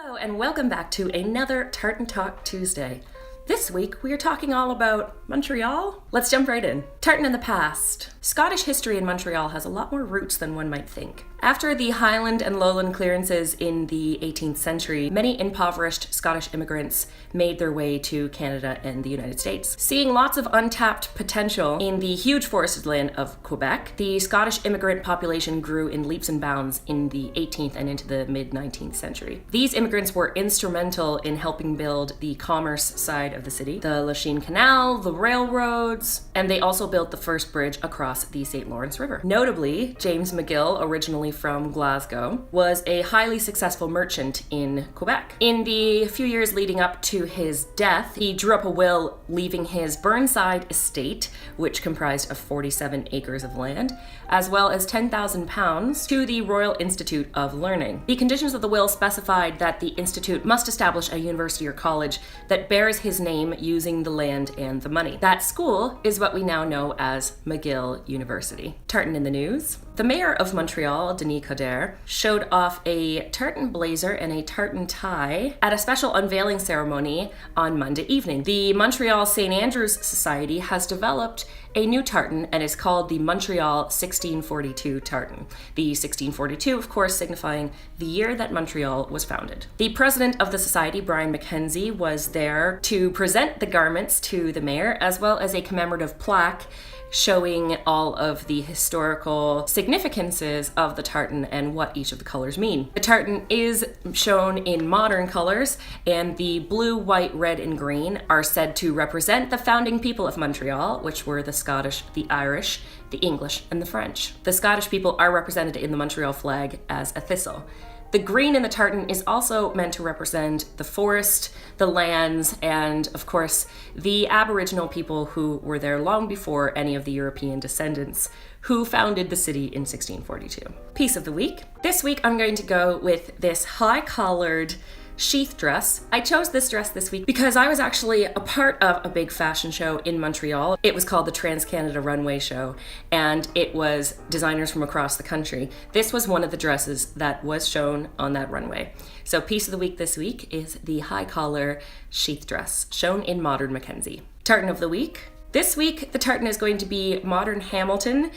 Hello and welcome back to another Tartan Talk Tuesday. This week we are talking all about Montreal. Let's jump right in. Tartan in the past. Scottish history in Montreal has a lot more roots than one might think. After the Highland and Lowland clearances in the 18th century, many impoverished Scottish immigrants made their way to Canada and the United States. Seeing lots of untapped potential in the huge forested land of Quebec, the Scottish immigrant population grew in leaps and bounds in the 18th and into the mid-19th century. These immigrants were instrumental in helping build the commerce side of the city, the Lachine Canal, the railroads, and they also built the first bridge across the St. Lawrence River. Notably, James McGill, originally from Glasgow, was a highly successful merchant in Quebec. In the few years leading up to his death, he drew up a will leaving his Burnside estate, which comprised of 47 acres of land, as well as £10,000 to the Royal Institute of Learning. The conditions of the will specified that the institute must establish a university or college that bears his name using the land and the money. That school is what we now know as McGill University. Tartan in the news. The mayor of Montreal, Denis Coderre, showed off a tartan blazer and a tartan tie at a special unveiling ceremony on Monday evening. The Montreal St. Andrew's Society has developed a new tartan and is called the Montreal 1642 tartan. The 1642, of course, signifying the year that Montreal was founded. The president of the society, Brian McKenzie, was there to present the garments to the mayor, as well as a commemorative plaque showing all of the historical significances of the tartan and what each of the colors mean. The tartan is shown in modern colors, and the blue, white, red, and green are said to represent the founding people of Montreal, which were the Scottish, the Irish, the English, and the French. The Scottish people are represented in the Montreal flag as a thistle. The green in the tartan is also meant to represent the forest, the lands, and of course, the Aboriginal people who were there long before any of the European descendants who founded the city in 1642. Piece of the week. This week I'm going to go with this high-collared sheath dress. I chose this dress this week because I was actually a part of a big fashion show in Montreal. It was called the Trans-Canada Runway Show, and it was designers from across the country. This was one of the dresses that was shown on that runway. So piece of the week this week is the high collar sheath dress, shown in modern McKenzie. Tartan of the week. This week, the tartan is going to be modern Hamilton,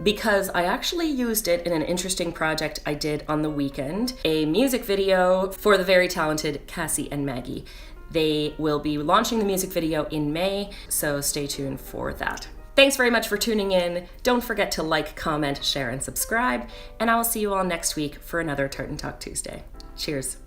because I actually used it in an interesting project I did on the weekend, a music video for the very talented Cassie and Maggie. They will be launching the music video in May, so stay tuned for that. Thanks very much for tuning in. Don't forget to like, comment, share, and subscribe, and I will see you all next week for another Tartan Talk Tuesday. Cheers.